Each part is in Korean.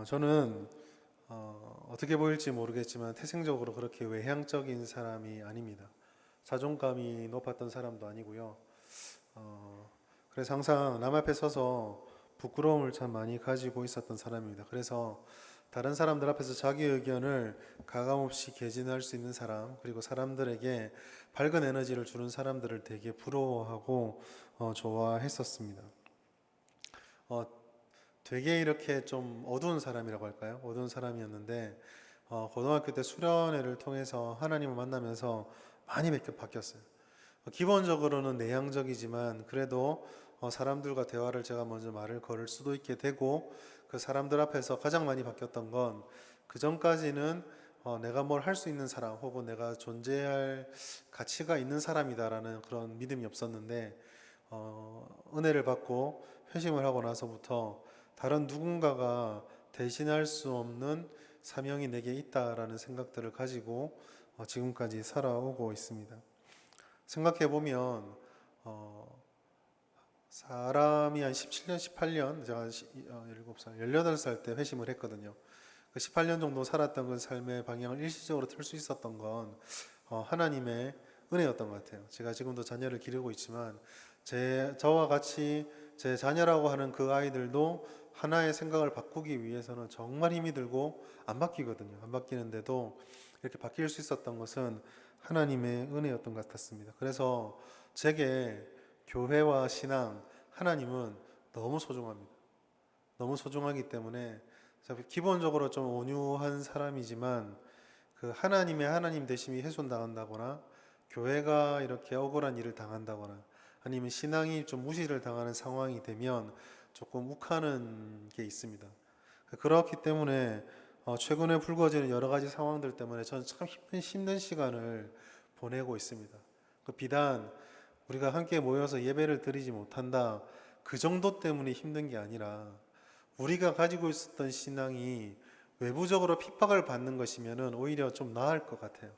저는 어떻게 보일지 모르겠지만 태생적으로 그렇게 외향적인 사람이 아닙니다. 자존감이 높았던 사람도 아니고요. 그래서 항상 남 앞에 서서 부끄러움을 참 많이 가지고 있었던 사람입니다. 그래서 다른 사람들 앞에서 자기 의견을 가감없이 개진할 수 있는 사람, 그리고 사람들에게 밝은 에너지를 주는 사람들을 되게 부러워하고 좋아했었습니다. 어, 되게 이렇게 좀 어두운 사람이라고 할까요? 어두운 사람이었는데 고등학교 때 수련회를 통해서 하나님을 만나면서 많이 바뀌었어요. 기본적으로는 내향적이지만 그래도 사람들과 대화를 제가 먼저 말을 걸을 수도 있게 되고, 그 사람들 앞에서 가장 많이 바뀌었던 건, 그 전까지는 내가 뭘 할 수 있는 사람 혹은 내가 존재할 가치가 있는 사람이다라는 그런 믿음이 없었는데, 은혜를 받고 회심을 하고 나서부터 다른 누군가가 대신할 수 없는 사명이 내게 있다라는 생각들을 가지고 지금까지 살아오고 있습니다. 생각해 보면 사람이 한 17년, 18년, 제가 7살, 18살 때 회심을 했거든요. 그 18년 정도 살았던 그 삶의 방향을 일시적으로 틀 수 있었던 건 하나님의 은혜였던 것 같아요. 제가 지금도 자녀를 기르고 있지만 저와 같이 제 자녀라고 하는 그 아이들도 하나의 생각을 바꾸기 위해서는 정말 힘이 들고 안 바뀌거든요. 안 바뀌는데도 이렇게 바뀔 수 있었던 것은 하나님의 은혜였던 것 같았습니다. 그래서 제게 교회와 신앙, 하나님은 너무 소중합니다. 너무 소중하기 때문에 기본적으로 좀 온유한 사람이지만, 그 하나님의 하나님 되심이 훼손당한다거나 교회가 이렇게 억울한 일을 당한다거나 아니면 신앙이 좀 무시를 당하는 상황이 되면 조금 욱하는 게 있습니다. 그렇기 때문에 최근에 불거지는 여러 가지 상황들 때문에 저는 참 힘든 시간을 보내고 있습니다. 비단 우리가 함께 모여서 예배를 드리지 못한다, 그 정도 때문에 힘든 게 아니라, 우리가 가지고 있었던 신앙이 외부적으로 핍박을 받는 것이면은 오히려 좀 나을 것 같아요.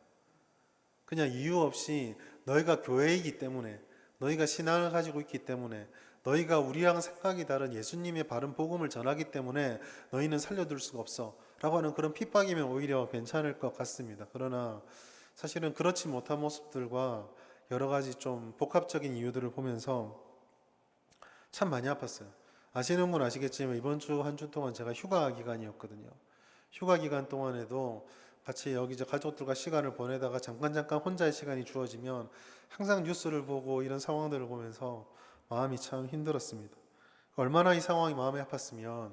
그냥 이유 없이 너희가 교회이기 때문에, 너희가 신앙을 가지고 있기 때문에, 너희가 우리랑 생각이 다른 예수님의 바른 복음을 전하기 때문에 너희는 살려둘 수가 없어 라고 하는 그런 핍박이면 오히려 괜찮을 것 같습니다. 그러나 사실은 그렇지 못한 모습들과 여러 가지 좀 복합적인 이유들을 보면서 참 많이 아팠어요. 아시는 분 아시겠지만 이번 주 한 주 동안 제가 휴가 기간이었거든요. 휴가 기간 동안에도 같이 여기저 가족들과 시간을 보내다가 잠깐 혼자의 시간이 주어지면 항상 뉴스를 보고 이런 상황들을 보면서 마음이 참 힘들었습니다. 얼마나 이 상황이 마음이 아팠으면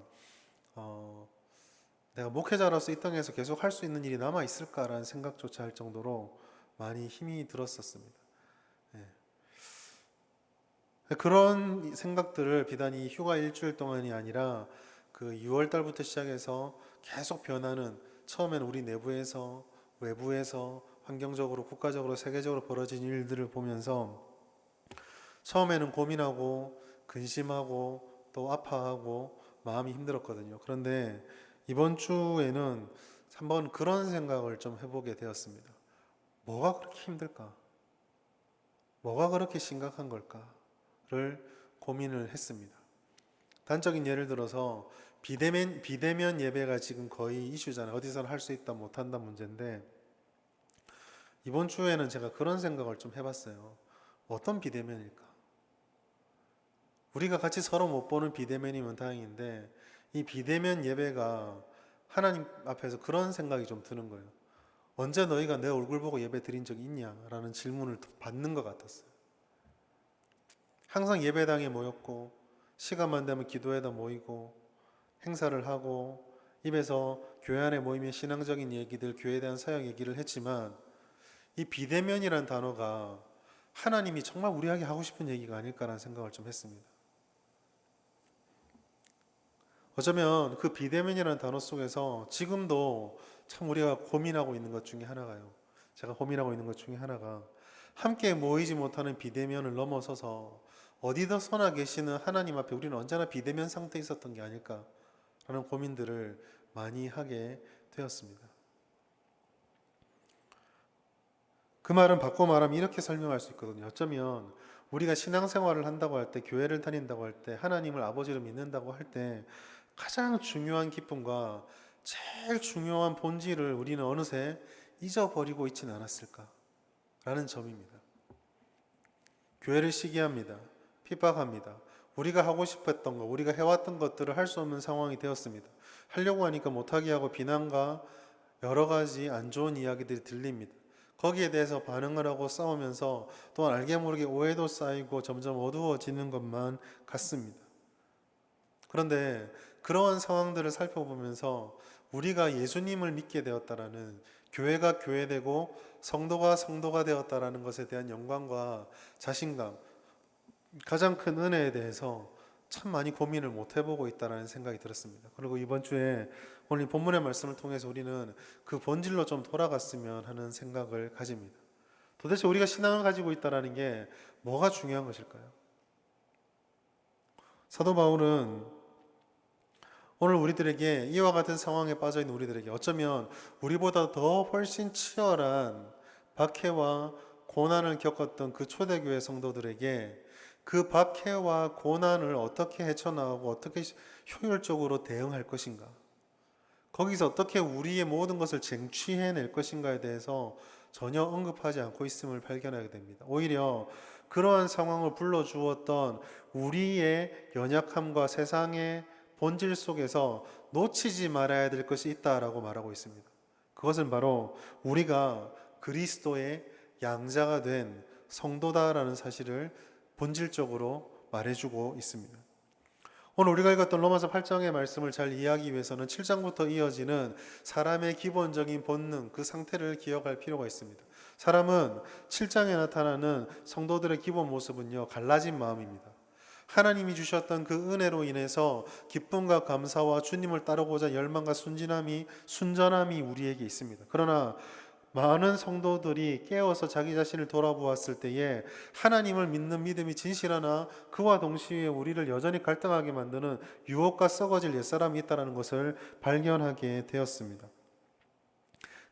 내가 목회자로서 이 땅에서 계속 할 수 있는 일이 남아 있을까라는 생각조차 할 정도로 많이 힘이 들었었습니다. 그런 생각들을 비단 이 휴가 일주일 동안이 아니라 그 6월 달부터 시작해서 계속 변하는, 처음에는 우리 내부에서 외부에서 환경적으로 국가적으로 세계적으로 벌어진 일들을 보면서 처음에는 고민하고 근심하고 또 아파하고 마음이 힘들었거든요. 그런데 이번 주에는 한번 그런 생각을 좀 해보게 되었습니다. 뭐가 그렇게 힘들까? 뭐가 그렇게 심각한 걸까?를 고민을 했습니다. 단적인 예를 들어서 비대면 예배가 지금 거의 이슈잖아요. 어디서나 할 수 있다 못한다 문제인데, 이번 주에는 제가 그런 생각을 좀 해봤어요. 어떤 비대면일까? 우리가 같이 서로 못 보는 비대면이면 다행인데, 이 비대면 예배가 하나님 앞에서 그런 생각이 좀 드는 거예요. 언제 너희가 내 얼굴 보고 예배 드린 적이 있냐? 라는 질문을 받는 것 같았어요. 항상 예배당에 모였고 시간만 되면 기도회도 모이고 행사를 하고 입에서 교회 안에 모이면 신앙적인 얘기들, 교회에 대한 사역 얘기를 했지만, 이 비대면이란 단어가 하나님이 정말 우리에게 하고 싶은 얘기가 아닐까라는 생각을 좀 했습니다. 어쩌면 그 비대면이라는 단어 속에서 지금도 참 우리가 고민하고 있는 것 중에 하나가요. 제가 고민하고 있는 것 중에 하나가, 함께 모이지 못하는 비대면을 넘어서서 어디서나 계시는 하나님 앞에 우리는 언제나 비대면 상태에 있었던 게 아닐까라는 고민들을 많이 하게 되었습니다. 그 말은 바꿔 말하면 이렇게 설명할 수 있거든요. 어쩌면 우리가 신앙생활을 한다고 할 때, 교회를 다닌다고 할 때, 하나님을 아버지로 믿는다고 할 때 가장 중요한 기쁨과 제일 중요한 본질을 우리는 어느새 잊어버리고 있지는 않았을까라는 점입니다. 교회를 시기합니다. 핍박합니다. 우리가 하고 싶었던 것, 우리가 해왔던 것들을 할 수 없는 상황이 되었습니다. 하려고 하니까 못하게 하고 비난과 여러 가지 안 좋은 이야기들이 들립니다. 거기에 대해서 반응을 하고 싸우면서 또한 알게 모르게 오해도 쌓이고 점점 어두워지는 것만 같습니다. 그런데 그러한 상황들을 살펴보면서 우리가 예수님을 믿게 되었다라는, 교회가 교회되고 성도가 성도가 되었다라는 것에 대한 영광과 자신감, 가장 큰 은혜에 대해서 참 많이 고민을 못 해보고 있다는 생각이 들었습니다. 그리고 이번 주에 오늘 본문의 말씀을 통해서 우리는 그 본질로 좀 돌아갔으면 하는 생각을 가집니다. 도대체 우리가 신앙을 가지고 있다는 게 뭐가 중요한 것일까요? 사도 바울은 오늘 우리들에게, 이와 같은 상황에 빠져 있는 우리들에게, 어쩌면 우리보다 더 훨씬 치열한 박해와 고난을 겪었던 그 초대교회 성도들에게 그 박해와 고난을 어떻게 헤쳐나가고 어떻게 효율적으로 대응할 것인가, 거기서 어떻게 우리의 모든 것을 쟁취해낼 것인가에 대해서 전혀 언급하지 않고 있음을 발견하게 됩니다. 오히려 그러한 상황을 불러주었던 우리의 연약함과 세상의 본질 속에서 놓치지 말아야 될 것이 있다라고 말하고 있습니다. 그것은 바로 우리가 그리스도의 양자가 된 성도다라는 사실을 본질적으로 말해주고 있습니다. 오늘 우리가 읽었던 로마서 8장의 말씀을 잘 이해하기 위해서는 7장부터 이어지는 사람의 기본적인 본능, 그 상태를 기억할 필요가 있습니다. 사람은 7장에 나타나는 성도들의 기본 모습은요, 갈라진 마음입니다. 하나님이 주셨던 그 은혜로 인해서 기쁨과 감사와 주님을 따르고자 열망과 순전함이 우리에게 있습니다. 그러나 많은 성도들이 깨어서 자기 자신을 돌아보았을 때에 하나님을 믿는 믿음이 진실하나 그와 동시에 우리를 여전히 갈등하게 만드는 유혹과 썩어질 옛사람이 있다는 것을 발견하게 되었습니다.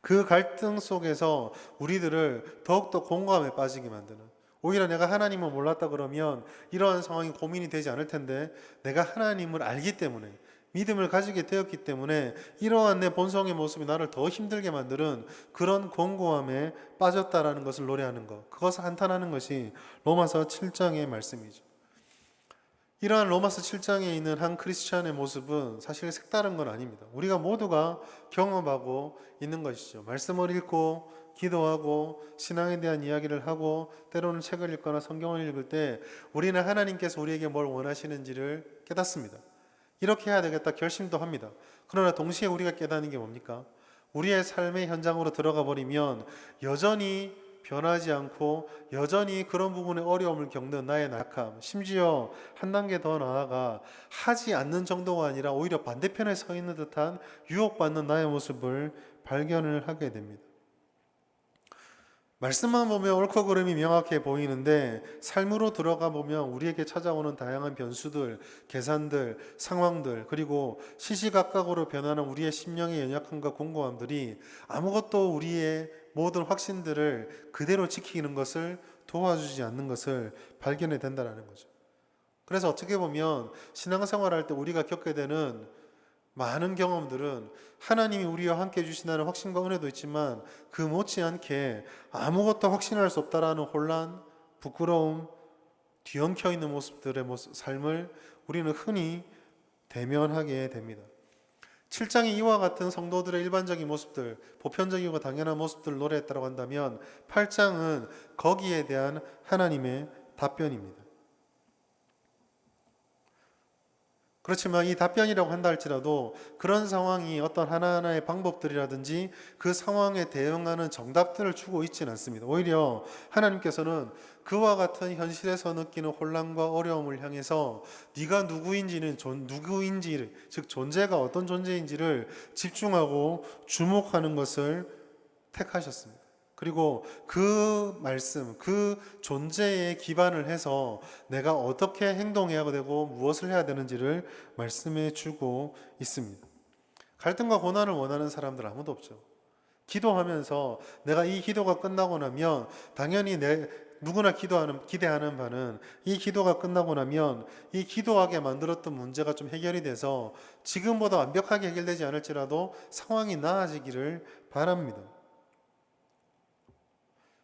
그 갈등 속에서 우리들을 더욱더 공감에 빠지게 만드는, 오히려 내가 하나님을 몰랐다 그러면 이러한 상황이 고민이 되지 않을 텐데, 내가 하나님을 알기 때문에, 믿음을 가지게 되었기 때문에 이러한 내 본성의 모습이 나를 더 힘들게 만드는 그런 공고함에 빠졌다라는 것을 노래하는 것, 그것을 한탄하는 것이 로마서 7장의 말씀이죠. 이러한 로마서 7장에 있는 한 크리스찬의 모습은 사실 색다른 건 아닙니다. 우리가 모두가 경험하고 있는 것이죠. 말씀을 읽고 기도하고 신앙에 대한 이야기를 하고 때로는 책을 읽거나 성경을 읽을 때 우리는 하나님께서 우리에게 뭘 원하시는지를 깨닫습니다. 이렇게 해야 되겠다 결심도 합니다. 그러나 동시에 우리가 깨닫는 게 뭡니까? 우리의 삶의 현장으로 들어가 버리면 여전히 변하지 않고 여전히 그런 부분에 어려움을 겪는 나의 낙함, 심지어 한 단계 더 나아가 하지 않는 정도가 아니라 오히려 반대편에 서 있는 듯한 유혹받는 나의 모습을 발견을 하게 됩니다. 말씀만 보면 옳고 그름이 명확해 보이는데 삶으로 들어가 보면 우리에게 찾아오는 다양한 변수들, 계산들, 상황들, 그리고 시시각각으로 변하는 우리의 심령의 연약함과 공고함들이 아무것도 우리의 모든 확신들을 그대로 지키는 것을 도와주지 않는 것을 발견해 된다는 거죠. 그래서 어떻게 보면 신앙생활할 때 우리가 겪게 되는 많은 경험들은 하나님이 우리와 함께 해주신다는 확신과 은혜도 있지만 그 못지않게 아무것도 확신할 수 없다라는 혼란, 부끄러움, 뒤엉켜 있는 모습들의 삶을 우리는 흔히 대면하게 됩니다. 7장이 이와 같은 성도들의 일반적인 모습들, 보편적이고 당연한 모습들을 노래했다고 한다면 8장은 거기에 대한 하나님의 답변입니다. 그렇지만 이 답변이라고 한다 할지라도 그런 상황이 어떤 하나하나의 방법들이라든지 그 상황에 대응하는 정답들을 주고 있지는 않습니다. 오히려 하나님께서는 그와 같은 현실에서 느끼는 혼란과 어려움을 향해서 네가 누구인지를, 즉 존재가 어떤 존재인지를 집중하고 주목하는 것을 택하셨습니다. 그리고 그 말씀, 그 존재에 기반을 해서 내가 어떻게 행동해야 되고 무엇을 해야 되는지를 말씀해 주고 있습니다. 갈등과 고난을 원하는 사람들 아무도 없죠. 기도하면서 내가 이 기도가 끝나고 나면 당연히 누구나 기대하는 바는 이 기도가 끝나고 나면 이 기도하게 만들었던 문제가 좀 해결이 돼서 지금보다 완벽하게 해결되지 않을지라도 상황이 나아지기를 바랍니다.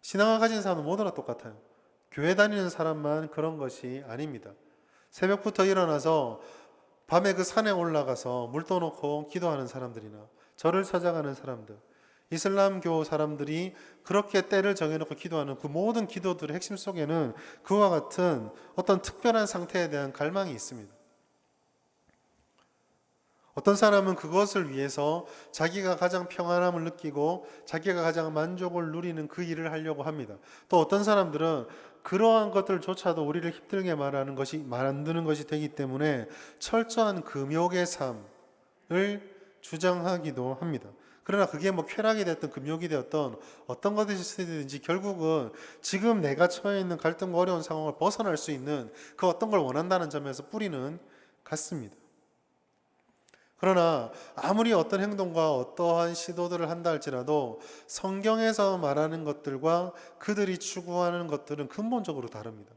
신앙을 가진 사람은 모두나 똑같아요. 교회 다니는 사람만 그런 것이 아닙니다. 새벽부터 일어나서 밤에 그 산에 올라가서 물 떠놓고 기도하는 사람들이나 절을 찾아가는 사람들, 이슬람교 사람들이 그렇게 때를 정해놓고 기도하는 그 모든 기도들의 핵심 속에는 그와 같은 어떤 특별한 상태에 대한 갈망이 있습니다. 어떤 사람은 그것을 위해서 자기가 가장 평안함을 느끼고 자기가 가장 만족을 누리는 그 일을 하려고 합니다. 또 어떤 사람들은 그러한 것들조차도 우리를 힘들게 만드는 것이 되기 때문에 철저한 금욕의 삶을 주장하기도 합니다. 그러나 그게 쾌락이 됐든 금욕이 되었던 어떤 것이든지 결국은 지금 내가 처해 있는 갈등과 어려운 상황을 벗어날 수 있는 그 어떤 걸 원한다는 점에서 뿌리는 같습니다. 그러나 아무리 어떤 행동과 어떠한 시도들을 한다 할지라도 성경에서 말하는 것들과 그들이 추구하는 것들은 근본적으로 다릅니다.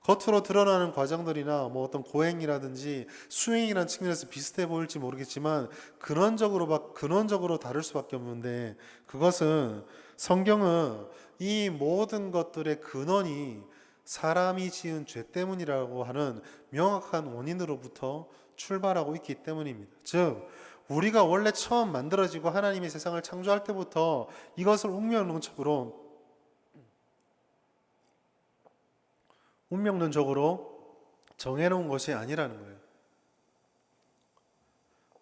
겉으로 드러나는 과정들이나 어떤 고행이라든지 수행이라는 측면에서 비슷해 보일지 모르겠지만 근원적으로 다를 수밖에 없는데, 그것은 성경은 이 모든 것들의 근원이 사람이 지은 죄 때문이라고 하는 명확한 원인으로부터 출발하고 있기 때문입니다. 즉 우리가 원래 처음 만들어지고 하나님이 세상을 창조할 때부터 이것을 운명론적으로 정해놓은 것이 아니라는 거예요.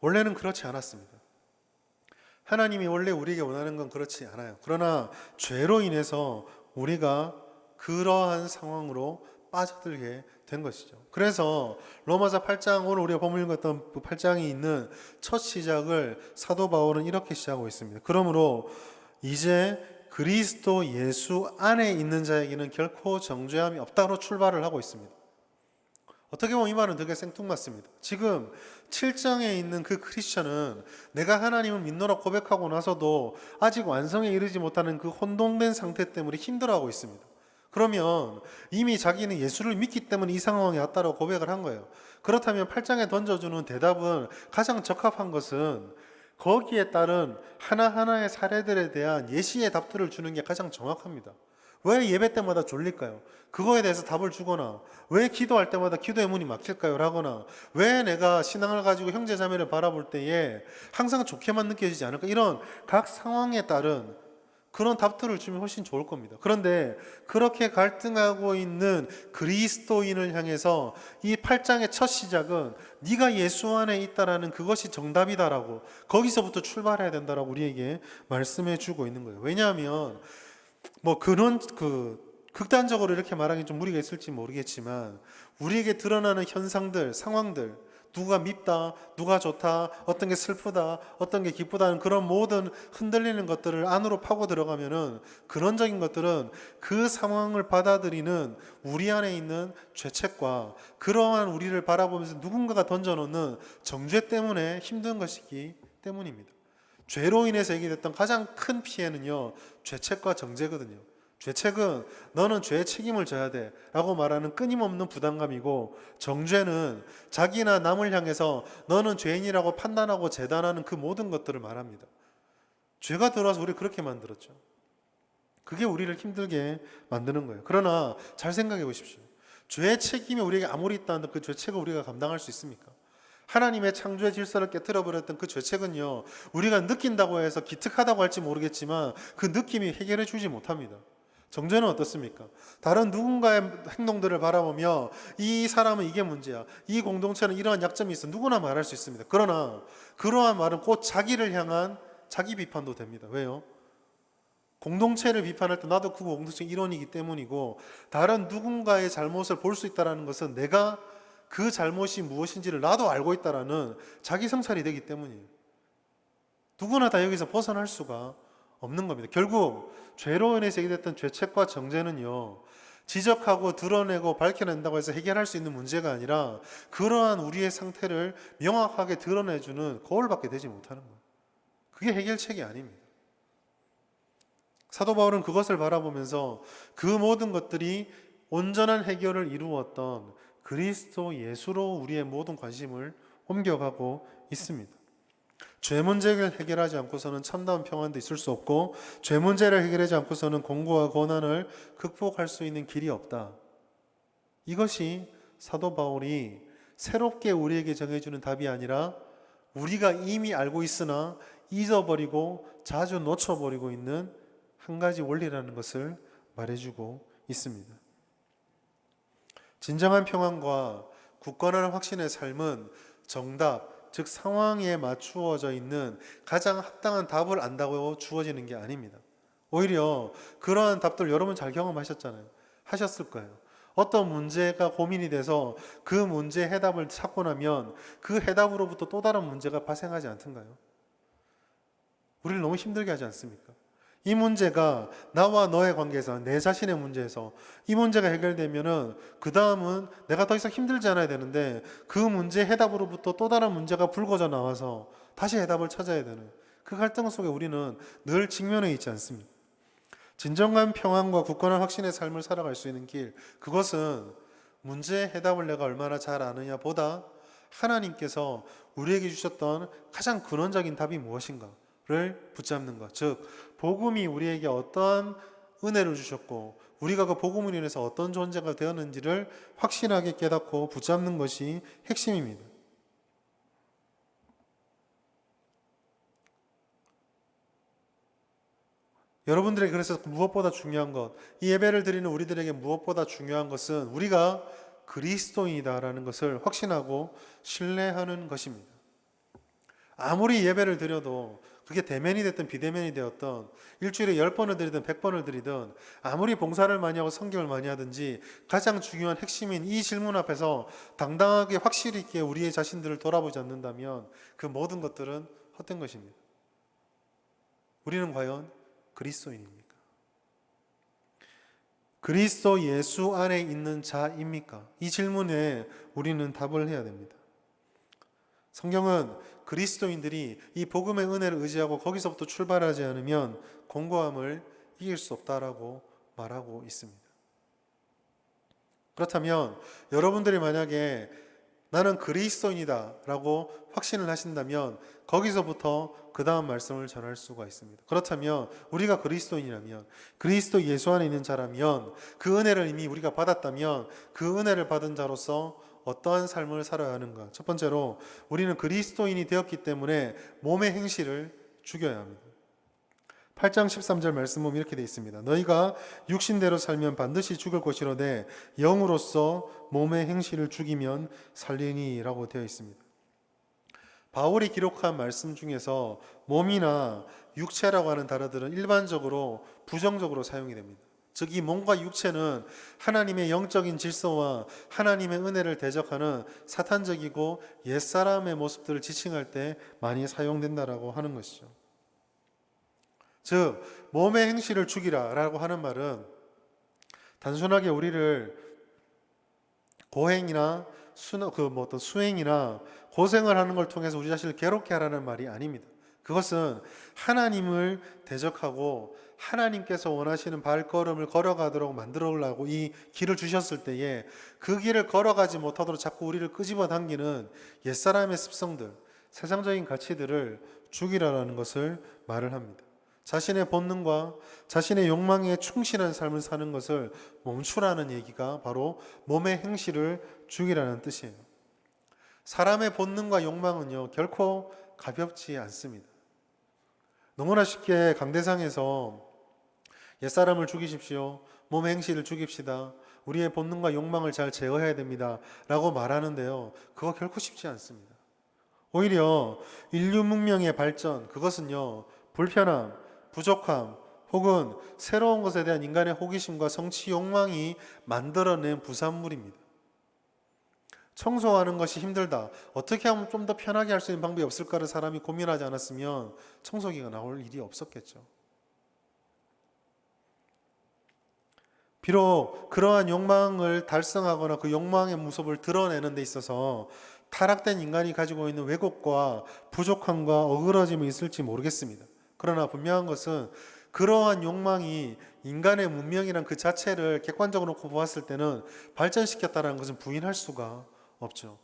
원래는 그렇지 않았습니다. 하나님이 원래 우리에게 원하는 건 그렇지 않아요. 그러나 죄로 인해서 우리가 그러한 상황으로 빠져들게 된 것이죠. 그래서 로마서 8장, 오늘 우리가 본문 읽었던 그 8장이 있는 첫 시작을 사도 바울은 이렇게 시작하고 있습니다. 그러므로 이제 그리스도 예수 안에 있는 자에게는 결코 정죄함이 없다로 출발을 하고 있습니다. 어떻게 보면 이 말은 되게 생뚱맞습니다. 지금 7장에 있는 그 크리스천은 내가 하나님을 믿노라 고백하고 나서도 아직 완성에 이르지 못하는 그 혼돈된 상태 때문에 힘들어하고 있습니다. 그러면 이미 자기는 예수를 믿기 때문에 이 상황에 왔다고 고백을 한 거예요. 그렇다면 8장에 던져주는 대답은 가장 적합한 것은 거기에 따른 하나하나의 사례들에 대한 예시의 답들을 주는 게 가장 정확합니다. 왜 예배 때마다 졸릴까요? 그거에 대해서 답을 주거나, 왜 기도할 때마다 기도의 문이 막힐까요? 라거나, 왜 내가 신앙을 가지고 형제 자매를 바라볼 때에 항상 좋게만 느껴지지 않을까? 이런 각 상황에 따른 그런 답들을 주면 훨씬 좋을 겁니다. 그런데 그렇게 갈등하고 있는 그리스도인을 향해서 이 8장의 첫 시작은 네가 예수 안에 있다라는 그것이 정답이다라고, 거기서부터 출발해야 된다라고 우리에게 말씀해 주고 있는 거예요. 왜냐하면 극단적으로 이렇게 말하기 좀 무리가 있을지 모르겠지만 우리에게 드러나는 현상들, 상황들, 누가 밉다, 누가 좋다, 어떤 게 슬프다, 어떤 게 기쁘다는 그런 모든 흔들리는 것들을 안으로 파고 들어가면은 근원적인 것들은 그 상황을 받아들이는 우리 안에 있는 죄책과 그러한 우리를 바라보면서 누군가가 던져놓는 정죄 때문에 힘든 것이기 때문입니다. 죄로 인해서 얘기됐던 가장 큰 피해는요, 죄책과 정죄거든요. 죄책은 너는 죄의 책임을 져야 돼 라고 말하는 끊임없는 부담감이고, 정죄는 자기나 남을 향해서 너는 죄인이라고 판단하고 재단하는 그 모든 것들을 말합니다. 죄가 들어와서 우리 그렇게 만들었죠. 그게 우리를 힘들게 만드는 거예요. 그러나 잘 생각해 보십시오. 죄의 책임이 우리에게 아무리 있다는데 그 죄책을 우리가 감당할 수 있습니까? 하나님의 창조의 질서를 깨트려버렸던 그 죄책은요, 우리가 느낀다고 해서 기특하다고 할지 모르겠지만 그 느낌이 해결해 주지 못합니다. 정죄는 어떻습니까? 다른 누군가의 행동들을 바라보며 이 사람은 이게 문제야, 이 공동체는 이러한 약점이 있어, 누구나 말할 수 있습니다. 그러나 그러한 말은 곧 자기를 향한 자기 비판도 됩니다. 왜요? 공동체를 비판할 때 나도 그 공동체의 일원이기 때문이고, 다른 누군가의 잘못을 볼 수 있다는 것은 내가 그 잘못이 무엇인지를 나도 알고 있다라는 자기 성찰이 되기 때문이에요. 누구나 다 여기서 벗어날 수가 없는 겁니다. 결국 죄로 인해서 얘기됐던 죄책과 정죄는요, 지적하고 드러내고 밝혀낸다고 해서 해결할 수 있는 문제가 아니라 그러한 우리의 상태를 명확하게 드러내주는 거울밖에 되지 못하는 거예요. 그게 해결책이 아닙니다. 사도 바울은 그것을 바라보면서 그 모든 것들이 온전한 해결을 이루었던 그리스도 예수로 우리의 모든 관심을 옮겨가고 있습니다. 죄 문제를 해결하지 않고서는 참다운 평안도 있을 수 없고, 죄 문제를 해결하지 않고서는 공고와 고난을 극복할 수 있는 길이 없다. 이것이 사도 바울이 새롭게 우리에게 정해주는 답이 아니라 우리가 이미 알고 있으나 잊어버리고 자주 놓쳐버리고 있는 한 가지 원리라는 것을 말해주고 있습니다. 진정한 평안과 굳건한 확신의 삶은 정답, 즉 상황에 맞추어져 있는 가장 합당한 답을 안다고 주어지는 게 아닙니다. 오히려 그러한 답들 여러분 잘 경험하셨잖아요. 하셨을 거예요. 어떤 문제가 고민이 돼서 그 문제 해답을 찾고 나면 그 해답으로부터 또 다른 문제가 발생하지 않던가요? 우리를 너무 힘들게 하지 않습니까? 이 문제가 나와 너의 관계에서, 내 자신의 문제에서 이 문제가 해결되면은 그 다음은 내가 더 이상 힘들지 않아야 되는데 그 문제 해답으로부터 또 다른 문제가 불거져 나와서 다시 해답을 찾아야 되는 그 갈등 속에 우리는 늘 직면해 있지 않습니까? 진정한 평안과 굳건한 확신의 삶을 살아갈 수 있는 길, 그것은 문제의 해답을 내가 얼마나 잘 아느냐 보다 하나님께서 우리에게 주셨던 가장 근원적인 답이 무엇인가를 붙잡는 것, 즉 복음이 우리에게 어떠한 은혜를 주셨고 우리가 그 복음을 인해서 어떤 존재가 되었는지를 확실하게 깨닫고 붙잡는 것이 핵심입니다. 여러분들에게 그래서 무엇보다 중요한 것, 이 예배를 드리는 우리들에게 무엇보다 중요한 것은 우리가 그리스도인이다라는 것을 확신하고 신뢰하는 것입니다. 아무리 예배를 드려도 그게 대면이 됐든 비대면이 되었든 일주일에 10번을 드리든 100번을 드리든 아무리 봉사를 많이 하고 성경을 많이 하든지 가장 중요한 핵심인 이 질문 앞에서 당당하게 확실히 있게 우리의 자신들을 돌아보지 않는다면 그 모든 것들은 헛된 것입니다. 우리는 과연 그리스도인입니까? 그리스도 예수 안에 있는 자입니까? 이 질문에 우리는 답을 해야 됩니다. 성경은 그리스도인들이 이 복음의 은혜를 의지하고 거기서부터 출발하지 않으면 공고함을 이길 수 없다라고 말하고 있습니다. 그렇다면 여러분들이 만약에 나는 그리스도인이다 라고 확신을 하신다면 거기서부터 그 다음 말씀을 전할 수가 있습니다. 그렇다면 우리가 그리스도인이라면, 그리스도 예수 안에 있는 자라면, 그 은혜를 이미 우리가 받았다면 그 은혜를 받은 자로서 어떠한 삶을 살아야 하는가? 첫 번째로 우리는 그리스도인이 되었기 때문에 몸의 행실을 죽여야 합니다. 8장 13절 말씀 보면 이렇게 되어 있습니다. 너희가 육신대로 살면 반드시 죽을 것이로되 영으로서 몸의 행실을 죽이면 살리니 라고 되어 있습니다. 바울이 기록한 말씀 중에서 몸이나 육체라고 하는 단어들은 일반적으로 부정적으로 사용이 됩니다. 즉 이 몸과 육체는 하나님의 영적인 질서와 하나님의 은혜를 대적하는 사탄적이고 옛사람의 모습들을 지칭할 때 많이 사용된다라고 하는 것이죠. 즉 몸의 행실을 죽이라라고 하는 말은 단순하게 우리를 고행이나 어떤 수행이나 고생을 하는 걸 통해서 우리 자신을 괴롭게 하라는 말이 아닙니다. 그것은 하나님을 대적하고 하나님께서 원하시는 발걸음을 걸어가도록 만들어오려고 이 길을 주셨을 때에 그 길을 걸어가지 못하도록 자꾸 우리를 끄집어 당기는 옛사람의 습성들, 세상적인 가치들을 죽이라라는 것을 말을 합니다. 자신의 본능과 자신의 욕망에 충실한 삶을 사는 것을 멈추라는 얘기가 바로 몸의 행실을 죽이라는 뜻이에요. 사람의 본능과 욕망은요 결코 가볍지 않습니다. 너무나 쉽게 강대상에서 옛사람을 죽이십시오, 몸의 행실을 죽입시다, 우리의 본능과 욕망을 잘 제어해야 됩니다 라고 말하는데요, 그거 결코 쉽지 않습니다. 오히려 인류 문명의 발전, 그것은요 불편함, 부족함 혹은 새로운 것에 대한 인간의 호기심과 성취 욕망이 만들어낸 부산물입니다. 청소하는 것이 힘들다, 어떻게 하면 좀 더 편하게 할 수 있는 방법이 없을까를 사람이 고민하지 않았으면 청소기가 나올 일이 없었겠죠. 비록 그러한 욕망을 달성하거나 그 욕망의 모습을 드러내는 데 있어서 타락된 인간이 가지고 있는 왜곡과 부족함과 어그러짐이 있을지 모르겠습니다. 그러나 분명한 것은 그러한 욕망이 인간의 문명이란 그 자체를 객관적으로 놓고 보았을 때는 발전시켰다는 것은 부인할 수가 없죠.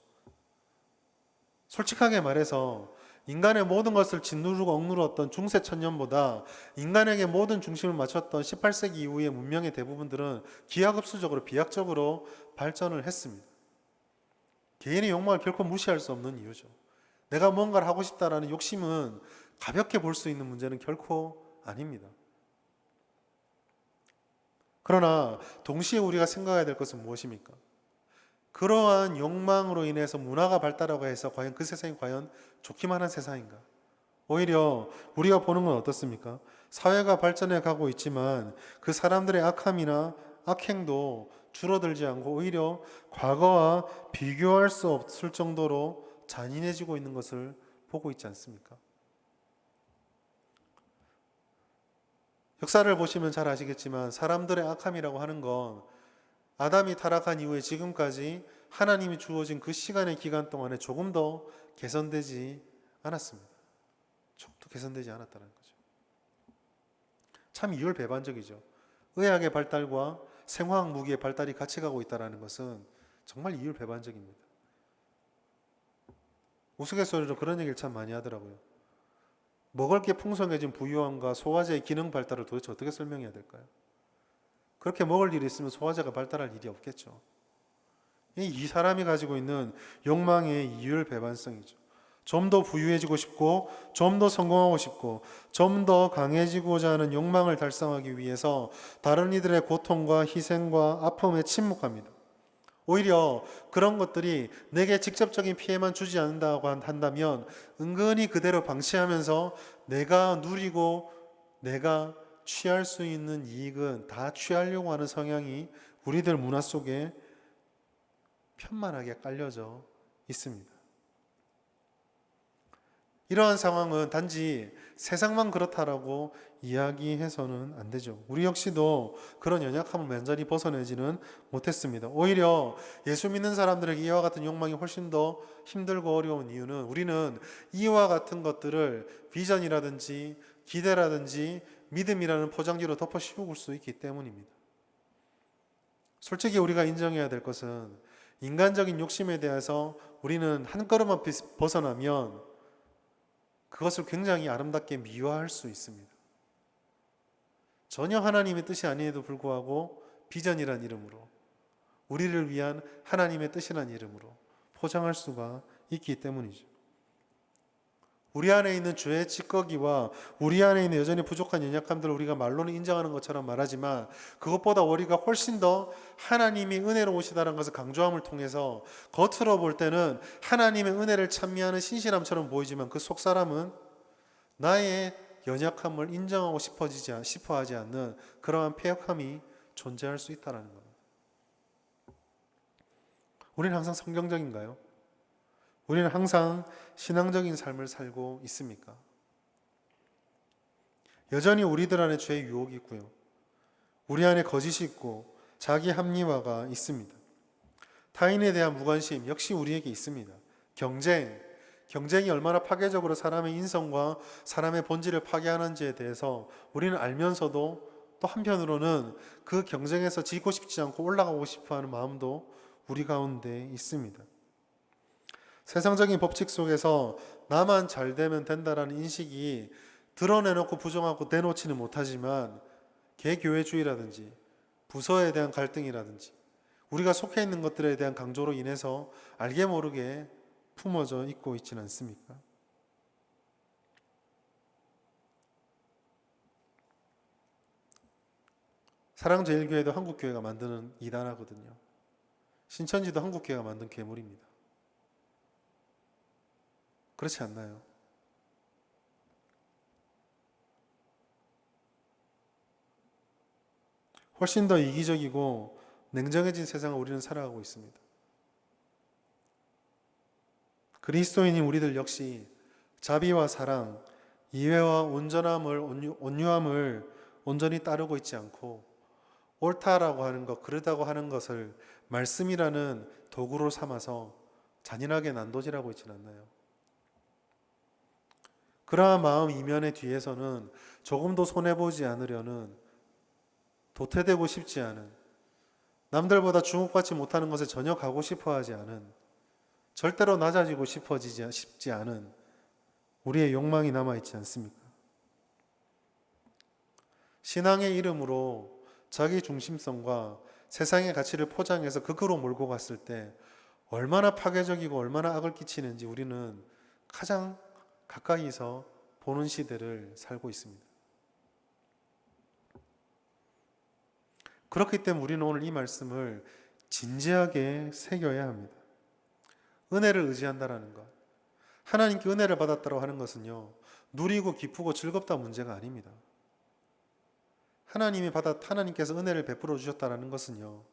솔직하게 말해서 인간의 모든 것을 짓누르고 억누르었던 중세 천년보다 인간에게 모든 중심을 맞췄던 18세기 이후의 문명의 대부분들은 기하급수적으로 비약적으로 발전을 했습니다. 개인의 욕망을 결코 무시할 수 없는 이유죠. 내가 뭔가를 하고 싶다라는 욕심은 가볍게 볼 수 있는 문제는 결코 아닙니다. 그러나 동시에 우리가 생각해야 될 것은 무엇입니까? 그러한 욕망으로 인해서 문화가 발달하고 해서 과연 그 세상이 과연 좋기만 한 세상인가? 오히려 우리가 보는 건 어떻습니까? 사회가 발전해 가고 있지만 그 사람들의 악함이나 악행도 줄어들지 않고 오히려 과거와 비교할 수 없을 정도로 잔인해지고 있는 것을 보고 있지 않습니까? 역사를 보시면 잘 아시겠지만 사람들의 악함이라고 하는 건 아담이 타락한 이후에 지금까지 하나님이 주어진 그 시간의 기간 동안에 조금 더 개선되지 않았습니다. 조금도 개선되지 않았다는 거죠. 참 이율배반적이죠. 의학의 발달과 생화학 무기의 발달이 같이 가고 있다는 것은 정말 이율배반적입니다. 우스갯소리로 그런 얘기를 참 많이 하더라고요. 먹을 게 풍성해진 부유함과 소화제의 기능 발달을 도대체 어떻게 설명해야 될까요? 그렇게 먹을 일이 있으면 소화제가 발달할 일이 없겠죠. 이 사람이 가지고 있는 욕망의 이율배반성이죠. 좀 더 부유해지고 싶고 좀 더 성공하고 싶고 좀 더 강해지고자 하는 욕망을 달성하기 위해서 다른 이들의 고통과 희생과 아픔에 침묵합니다. 오히려 그런 것들이 내게 직접적인 피해만 주지 않는다고 한다면 은근히 그대로 방치하면서 내가 누리고 내가 취할 수 있는 이익은 다 취하려고 하는 성향이 우리들 문화 속에 편만하게 깔려져 있습니다. 이러한 상황은 단지 세상만 그렇다라고 이야기해서는 안 되죠. 우리 역시도 그런 연약함을 완전히 벗어내지는 못했습니다. 오히려 예수 믿는 사람들에게 이와 같은 욕망이 훨씬 더 힘들고 어려운 이유는 우리는 이와 같은 것들을 비전이라든지 기대라든지 믿음이라는 포장지로 덮어 씌울 수 있기 때문입니다. 솔직히 우리가 인정해야 될 것은 인간적인 욕심에 대해서 우리는 한 걸음만 벗어나면 그것을 굉장히 아름답게 미화할 수 있습니다. 전혀 하나님의 뜻이 아님에도 불구하고 비전이란 이름으로 우리를 위한 하나님의 뜻이란 이름으로 포장할 수가 있기 때문이죠. 우리 안에 있는 죄의 찌꺼기와 우리 안에 있는 여전히 부족한 연약함들을 우리가 말로는 인정하는 것처럼 말하지만 그것보다 우리가 훨씬 더 하나님이 은혜로우시다는 것을 강조함을 통해서 겉으로 볼 때는 하나님의 은혜를 찬미하는 신실함처럼 보이지만 그 속사람은 나의 연약함을 인정하고 싶어하지 않는 그러한 패역함이 존재할 수 있다는 겁니다. 우리는 항상 성경적인가요? 우리는 항상 신앙적인 삶을 살고 있습니까? 여전히 우리들 안에 죄의 유혹이 있고요. 우리 안에 거짓이 있고 자기 합리화가 있습니다. 타인에 대한 무관심 역시 우리에게 있습니다. 경쟁이 얼마나 파괴적으로 사람의 인성과 사람의 본질을 파괴하는지에 대해서 우리는 알면서도 또 한편으로는 그 경쟁에서 지고 싶지 않고 올라가고 싶어하는 마음도 우리 가운데 있습니다. 세상적인 법칙 속에서 나만 잘 되면 된다라는 인식이 드러내놓고 부정하고 내놓지는 못하지만 개교회주의라든지 부서에 대한 갈등이라든지 우리가 속해 있는 것들에 대한 강조로 인해서 알게 모르게 품어져 있고 있지는 않습니까? 사랑제일교회도 한국교회가 만드는 이단하거든요. 신천지도 한국교회가 만든 괴물입니다. 그렇지 않나요? 훨씬 더 이기적이고 냉정해진 세상을 우리는 살아가고 있습니다. 그리스도인인 우리들 역시 자비와 사랑, 이해와 온유함을 온전히 따르고 있지 않고 옳다라고 하는 것, 그르다고 하는 것을 말씀이라는 도구로 삼아서 잔인하게 난도질하고 있지는 않나요? 그러한 마음 이면의 뒤에서는 조금도 손해보지 않으려는, 도태되고 싶지 않은, 남들보다 주목받지 못하는 것에 전혀 가고 싶어 하지 않은, 절대로 낮아지고 싶지 않은 우리의 욕망이 남아있지 않습니까? 신앙의 이름으로 자기 중심성과 세상의 가치를 포장해서 극으로 몰고 갔을 때 얼마나 파괴적이고 얼마나 악을 끼치는지 우리는 가장 가까이서 보는 시대를 살고 있습니다. 그렇기 때문에 우리는 오늘 이 말씀을 진지하게 새겨야 합니다. 은혜를 의지한다라는 것, 하나님께 은혜를 받았다고 하는 것은요, 누리고 기쁘고 즐겁다 문제가 아닙니다. 하나님께서 은혜를 베풀어 주셨다는 것은요,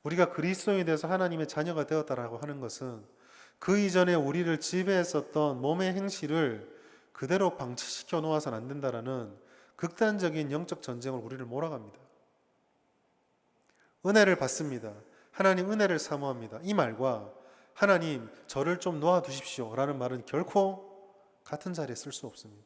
우리가 그리스도인이 돼서 하나님의 자녀가 되었다라고 하는 것은 그 이전에 우리를 지배했었던 몸의 행실을 그대로 방치시켜 놓아서는 안 된다라는 극단적인 영적 전쟁을 우리를 몰아갑니다. 은혜를 받습니다. 하나님 은혜를 사모합니다. 이 말과 하나님 저를 좀 놓아두십시오 라는 말은 결코 같은 자리에 쓸 수 없습니다.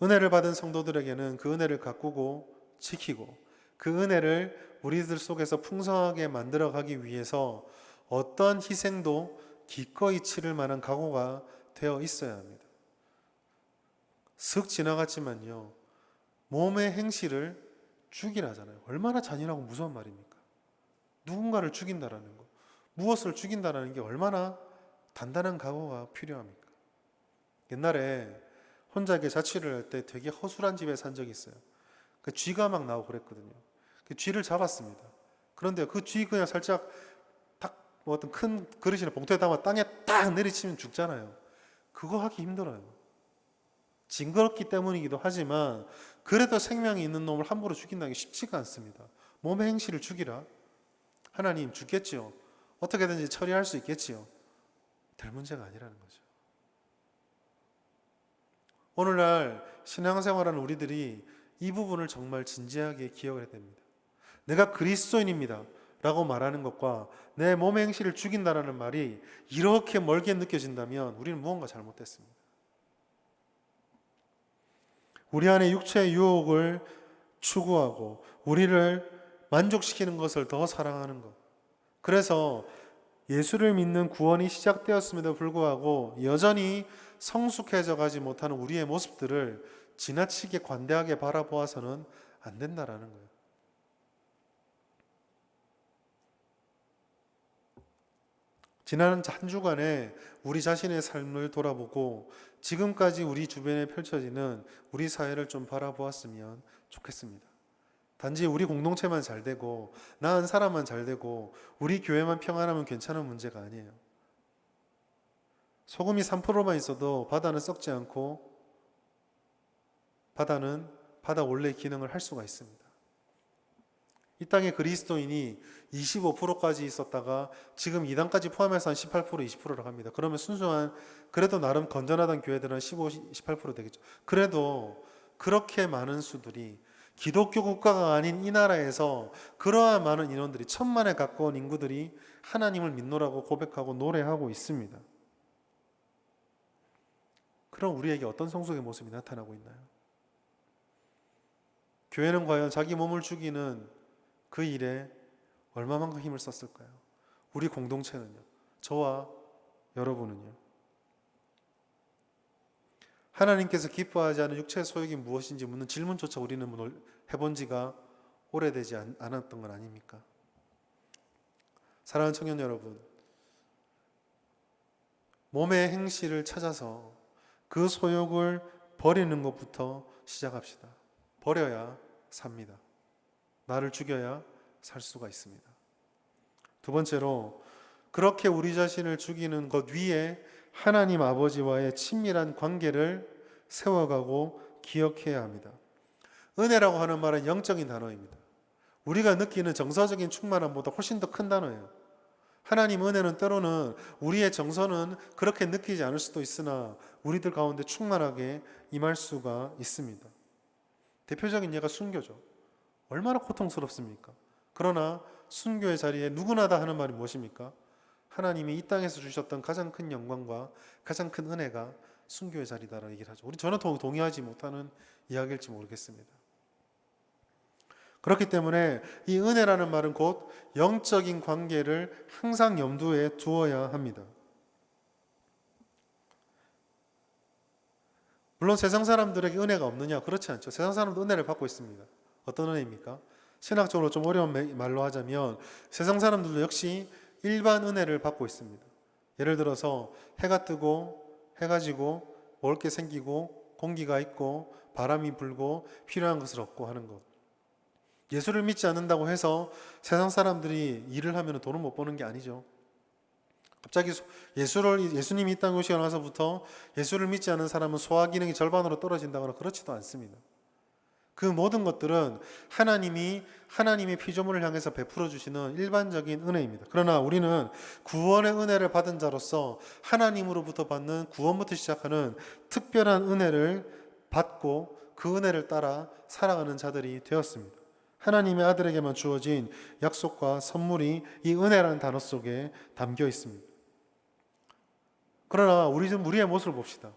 은혜를 받은 성도들에게는 그 은혜를 가꾸고 지키고 그 은혜를 우리들 속에서 풍성하게 만들어가기 위해서 어떤 희생도 기꺼이 치를 만한 각오가 되어 있어야 합니다. 슥 지나갔지만요, 몸의 행실을 죽이라잖아요. 얼마나 잔인하고 무서운 말입니까? 누군가를 죽인다라는 것, 무엇을 죽인다라는 게 얼마나 단단한 각오가 필요합니까? 옛날에 혼자 이렇게 자취를 할 때 되게 허술한 집에 산 적이 있어요. 그 쥐가 막 나오고 그랬거든요. 그 쥐를 잡았습니다. 그런데 그 쥐 그냥 살짝 뭐 어떤 큰 그릇이나 봉투에 담아 땅에 딱 내리치면 죽잖아요. 그거 하기 힘들어요. 징그럽기 때문이기도 하지만 그래도 생명이 있는 놈을 함부로 죽인다는 게 쉽지가 않습니다. 몸의 행실을 죽이라. 하나님 죽겠지요. 어떻게든지 처리할 수 있겠지요. 될 문제가 아니라는 거죠. 오늘날 신앙생활하는 우리들이 이 부분을 정말 진지하게 기억해야 됩니다. 내가 그리스도인입니다 라고 말하는 것과 내 몸의 행실을 죽인다는 말이 이렇게 멀게 느껴진다면 우리는 무언가 잘못됐습니다. 우리 안에 육체의 유혹을 추구하고 우리를 만족시키는 것을 더 사랑하는 것. 그래서 예수를 믿는 구원이 시작되었음에도 불구하고 여전히 성숙해져 가지 못하는 우리의 모습들을 지나치게 관대하게 바라보아서는 안 된다라는 거예요. 지난 한 주간에 우리 자신의 삶을 돌아보고 지금까지 우리 주변에 펼쳐지는 우리 사회를 좀 바라보았으면 좋겠습니다. 단지 우리 공동체만 잘 되고 나 한 사람만 잘 되고 우리 교회만 평안하면 괜찮은 문제가 아니에요. 소금이 3%만 있어도 바다는 썩지 않고 바다는 바다 원래의 기능을 할 수가 있습니다. 이 땅에 그리스도인이 25%까지 있었다가 지금 이단까지 포함해서 한 18%, 20%라고 합니다. 그러면 순수한 그래도 나름 건전하던 교회들은 15, 18% 되겠죠. 그래도 그렇게 많은 수들이 기독교 국가가 아닌 이 나라에서 그러한 많은 인원들이 1,000만에 가까운 인구들이 하나님을 믿노라고 고백하고 노래하고 있습니다. 그럼 우리에게 어떤 성숙의 모습이 나타나고 있나요? 교회는 과연 자기 몸을 죽이는 그 일에 얼마만큼 힘을 썼을까요? 우리 공동체는요? 저와 여러분은요? 하나님께서 기뻐하지 않은 육체의 소욕이 무엇인지 묻는 질문조차 우리는 해본 지가 오래되지 않았던 건 아닙니까? 사랑하는 청년 여러분, 몸의 행실을 찾아서 그 소욕을 버리는 것부터 시작합시다. 버려야 삽니다. 나를 죽여야 살 수가 있습니다. 두 번째로, 그렇게 우리 자신을 죽이는 것 위에 하나님 아버지와의 친밀한 관계를 세워가고 기억해야 합니다. 은혜라고 하는 말은 영적인 단어입니다. 우리가 느끼는 정서적인 충만함보다 훨씬 더 큰 단어예요. 하나님 은혜는 때로는 우리의 정서는 그렇게 느끼지 않을 수도 있으나 우리들 가운데 충만하게 임할 수가 있습니다. 대표적인 예가 순교죠. 얼마나 고통스럽습니까? 그러나 순교의 자리에 누구나 다 하는 말이 무엇입니까? 하나님이 이 땅에서 주셨던 가장 큰 영광과 가장 큰 은혜가 순교의 자리다라고 얘기를 하죠. 저는 동의하지 못하는 이야기일지 모르겠습니다. 그렇기 때문에 이 은혜라는 말은 곧 영적인 관계를 항상 염두에 두어야 합니다. 물론 세상 사람들에게 은혜가 없느냐? 그렇지 않죠. 세상 사람도 은혜를 받고 있습니다. 어떤 은혜입니까? 신학적으로 좀 어려운 말로 하자면 세상 사람들도 역시 일반 은혜를 받고 있습니다. 예를 들어서 해가 뜨고 해가 지고 먹을 게 생기고 공기가 있고 바람이 불고 필요한 것을 얻고 하는 것. 예수를 믿지 않는다고 해서 세상 사람들이 일을 하면 돈을 못 버는 게 아니죠. 갑자기 예수님이 이 땅에 오시고 나서부터 예수를 믿지 않는 사람은 소화 기능이 절반으로 떨어진다거나 그렇지도 않습니다. 그 모든 것들은 하나님의 피조물을 향해서 베풀어 주시는 일반적인 은혜입니다. 그러나 우리는 구원의 은혜를 받은 자로서 하나님으로부터 받는 구원부터 시작하는 특별한 은혜를 받고 그 은혜를 따라 살아가는 자들이 되었습니다. 하나님의 아들에게만 주어진 약속과 선물이 이 은혜라는 단어 속에 담겨 있습니다. 그러나 우리의 모습을 봅시다.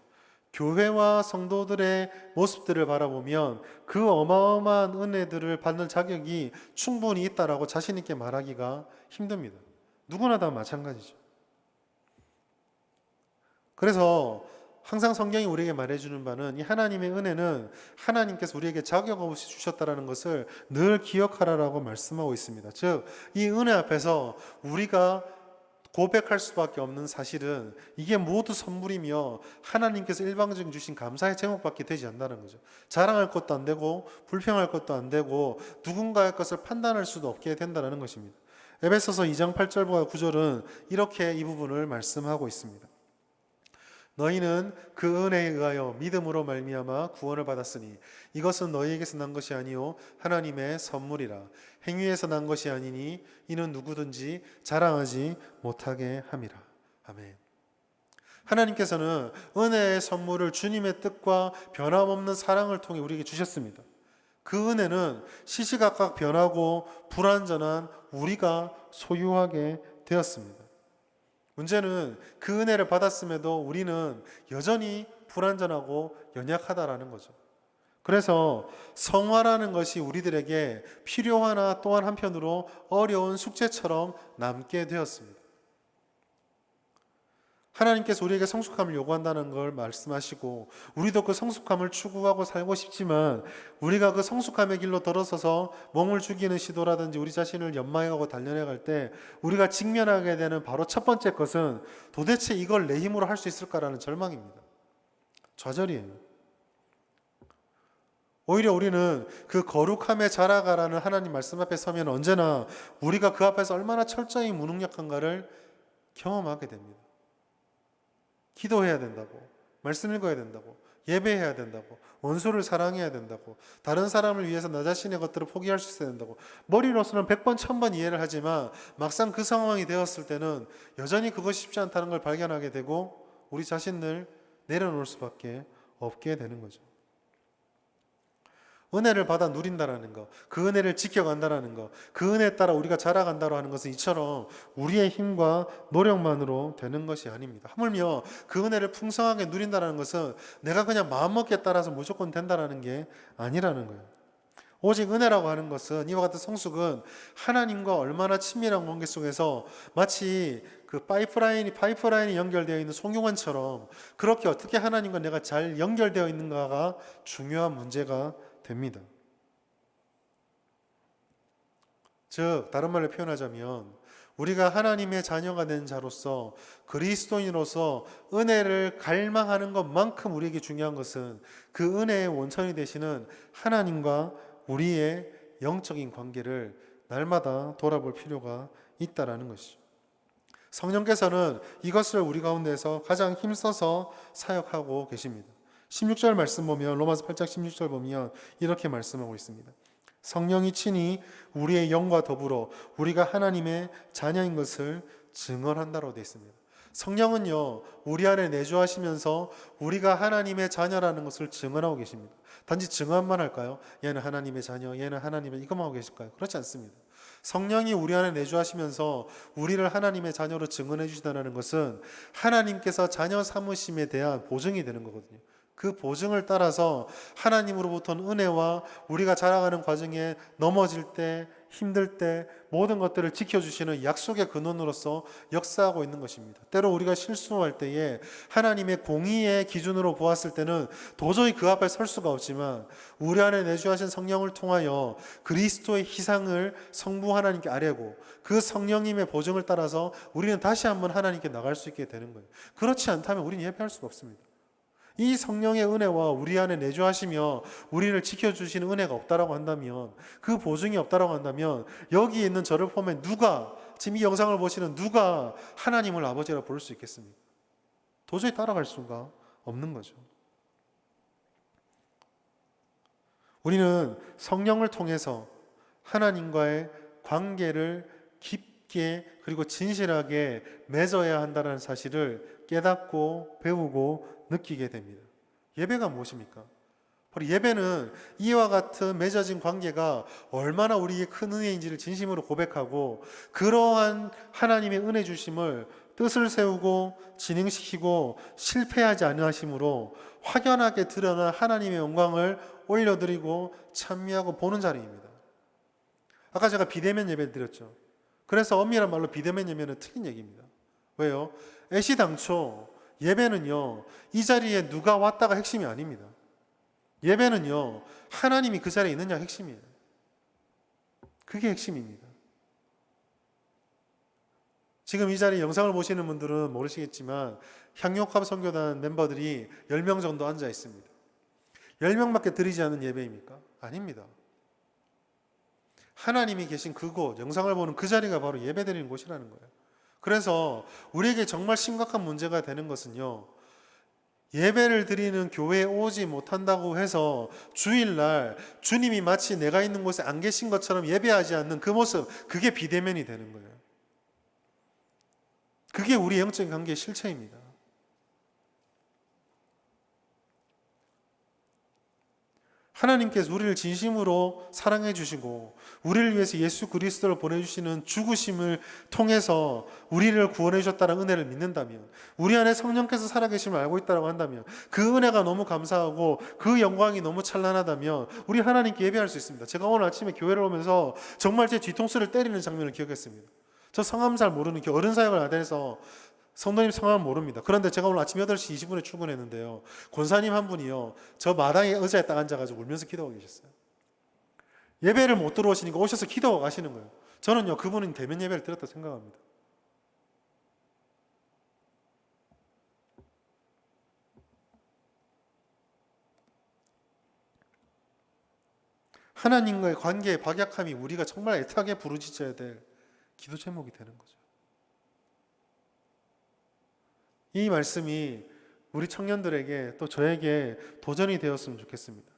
교회와 성도들의 모습들을 바라보면 그 어마어마한 은혜들을 받는 자격이 충분히 있다라고 자신 있게 말하기가 힘듭니다. 누구나 다 마찬가지죠. 그래서 항상 성경이 우리에게 말해주는 바는 이 하나님의 은혜는 하나님께서 우리에게 자격 없이 주셨다는 것을 늘 기억하라라고 말씀하고 있습니다. 즉, 이 은혜 앞에서 우리가 고백할 수밖에 없는 사실은 이게 모두 선물이며 하나님께서 일방적인 주신 감사의 제목밖에 되지 않는다는 거죠. 자랑할 것도 안 되고 불평할 것도 안 되고 누군가의 것을 판단할 수도 없게 된다는 것입니다. 에베소서 2장 8절과 9절은 이렇게 이 부분을 말씀하고 있습니다. 너희는 그 은혜에 의하여 믿음으로 말미암아 구원을 받았으니 이것은 너희에게서 난 것이 아니요 하나님의 선물이라. 행위에서 난 것이 아니니 이는 누구든지 자랑하지 못하게 함이라. 아멘. 하나님께서는 은혜의 선물을 주님의 뜻과 변함없는 사랑을 통해 우리에게 주셨습니다. 그 은혜는 시시각각 변하고 불완전한 우리가 소유하게 되었습니다. 문제는 그 은혜를 받았음에도 우리는 여전히 불완전하고 연약하다라는 거죠. 그래서 성화라는 것이 우리들에게 필요하나 또한 한편으로 어려운 숙제처럼 남게 되었습니다. 하나님께서 우리에게 성숙함을 요구한다는 걸 말씀하시고 우리도 그 성숙함을 추구하고 살고 싶지만 우리가 그 성숙함의 길로 들어서서 몸을 죽이는 시도라든지 우리 자신을 연마해가고 단련해갈 때 우리가 직면하게 되는 바로 첫 번째 것은 도대체 이걸 내 힘으로 할 수 있을까라는 절망입니다. 좌절이에요. 오히려 우리는 그 거룩함에 자라가라는 하나님 말씀 앞에 서면 언제나 우리가 그 앞에서 얼마나 철저히 무능력한가를 경험하게 됩니다. 기도해야 된다고, 말씀 읽어야 된다고, 예배해야 된다고, 원수를 사랑해야 된다고, 다른 사람을 위해서 나 자신의 것들을 포기할 수 있어야 된다고 머리로서는 100번, 1000번 이해를 하지만 막상 그 상황이 되었을 때는 여전히 그것이 쉽지 않다는 걸 발견하게 되고 우리 자신을 내려놓을 수밖에 없게 되는 거죠. 은혜를 받아 누린다라는 것, 그 은혜를 지켜간다라는 것, 그 은혜에 따라 우리가 자라간다고 하는 것은 이처럼 우리의 힘과 노력만으로 되는 것이 아닙니다. 하물며 그 은혜를 풍성하게 누린다는 것은 내가 그냥 마음먹기에 따라서 무조건 된다는 게 아니라는 거예요. 오직 은혜라고 하는 것은 이와 같은 성숙은 하나님과 얼마나 친밀한 관계 속에서 마치 그 파이프라인이 연결되어 있는 송용관처럼 그렇게 어떻게 하나님과 내가 잘 연결되어 있는가가 중요한 문제가 됩니다. 즉 다른 말로 표현하자면 우리가 하나님의 자녀가 된 자로서 그리스도인으로서 은혜를 갈망하는 것만큼 우리에게 중요한 것은 그 은혜의 원천이 되시는 하나님과 우리의 영적인 관계를 날마다 돌아볼 필요가 있다라는 것이죠. 성령께서는 이것을 우리 가운데서 가장 힘써서 사역하고 계십니다. 16절 말씀 보면 로마서 8장 16절 보면 이렇게 말씀하고 있습니다. 성령이 친히 우리의 영과 더불어 우리가 하나님의 자녀인 것을 증언한다로 되어 있습니다. 성령은요 우리 안에 내주하시면서 우리가 하나님의 자녀라는 것을 증언하고 계십니다. 단지 증언만 할까요? 얘는 하나님의 자녀, 얘는 하나님의 이것만 하고 계실까요? 그렇지 않습니다. 성령이 우리 안에 내주하시면서 우리를 하나님의 자녀로 증언해 주시다는 것은 하나님께서 자녀 삼으심에 대한 보증이 되는 거거든요. 그 보증을 따라서 하나님으로부터는 은혜와 우리가 자라가는 과정에 넘어질 때, 힘들 때 모든 것들을 지켜주시는 약속의 근원으로서 역사하고 있는 것입니다. 때로 우리가 실수할 때에 하나님의 공의의 기준으로 보았을 때는 도저히 그 앞에 설 수가 없지만 우리 안에 내주하신 성령을 통하여 그리스도의 희생을 성부 하나님께 아뢰고 그 성령님의 보증을 따라서 우리는 다시 한번 하나님께 나갈 수 있게 되는 거예요. 그렇지 않다면 우리는 예배할 수가 없습니다. 이 성령의 은혜와 우리 안에 내주하시며 우리를 지켜주시는 은혜가 없다라고 한다면, 그 보증이 없다라고 한다면 여기 있는 저를 보면 누가, 지금 이 영상을 보시는 누가 하나님을 아버지라 부를 수 있겠습니까? 도저히 따라갈 수가 없는 거죠. 우리는 성령을 통해서 하나님과의 관계를 깊게 그리고 진실하게 맺어야 한다는 사실을 깨닫고 배우고 느끼게 됩니다. 예배가 무엇입니까? 바로 예배는 이와 같은 맺어진 관계가 얼마나 우리에게 큰 은혜인지를 진심으로 고백하고 그러한 하나님의 은혜 주심을 뜻을 세우고 진행시키고 실패하지 않으심으로 확연하게 드러난 하나님의 영광을 올려드리고 찬미하고 보는 자리입니다. 아까 제가 비대면 예배를 드렸죠. 그래서 엄밀한 말로 비대면 예배는 틀린 얘기입니다. 왜요? 애시당초 예배는요, 이 자리에 누가 왔다가 핵심이 아닙니다. 예배는요, 하나님이 그 자리에 있느냐 핵심이에요. 그게 핵심입니다. 지금 이 자리에 영상을 보시는 분들은 모르시겠지만 향유옥합 선교단 멤버들이 10명 정도 앉아 있습니다. 10명밖에 드리지 않은 예배입니까? 아닙니다. 하나님이 계신 그곳, 영상을 보는 그 자리가 바로 예배 드리는 곳이라는 거예요. 그래서 우리에게 정말 심각한 문제가 되는 것은요, 예배를 드리는 교회에 오지 못한다고 해서 주일날 주님이 마치 내가 있는 곳에 안 계신 것처럼 예배하지 않는 그 모습, 그게 비대면이 되는 거예요. 그게 우리 영적인 관계의 실체입니다. 하나님께서 우리를 진심으로 사랑해 주시고 우리를 위해서 예수 그리스도를 보내주시는 죽으심을 통해서 우리를 구원해 주셨다는 은혜를 믿는다면, 우리 안에 성령께서 살아계심을 알고 있다고 한다면, 그 은혜가 너무 감사하고 그 영광이 너무 찬란하다면 우리 하나님께 예배할 수 있습니다. 제가 오늘 아침에 교회를 오면서 정말 제 뒤통수를 때리는 장면을 기억했습니다. 저 성함 잘 모르는 어른 사역을 아대해서 성도님 성함은 모릅니다. 그런데 제가 오늘 아침 8시 20분에 출근했는데요, 권사님 한 분이요, 저 마당에 의자에 딱 앉아가지고 울면서 기도하고 계셨어요. 예배를 못 들어오시니까 오셔서 기도하고 가시는 거예요. 저는요, 그분은 대면 예배를 드렸다고 생각합니다. 하나님과의 관계의 박약함이 우리가 정말 애타게 부르짖어야 될 기도 제목이 되는 거죠. 이 말씀이 우리 청년들에게 또 저에게 도전이 되었으면 좋겠습니다.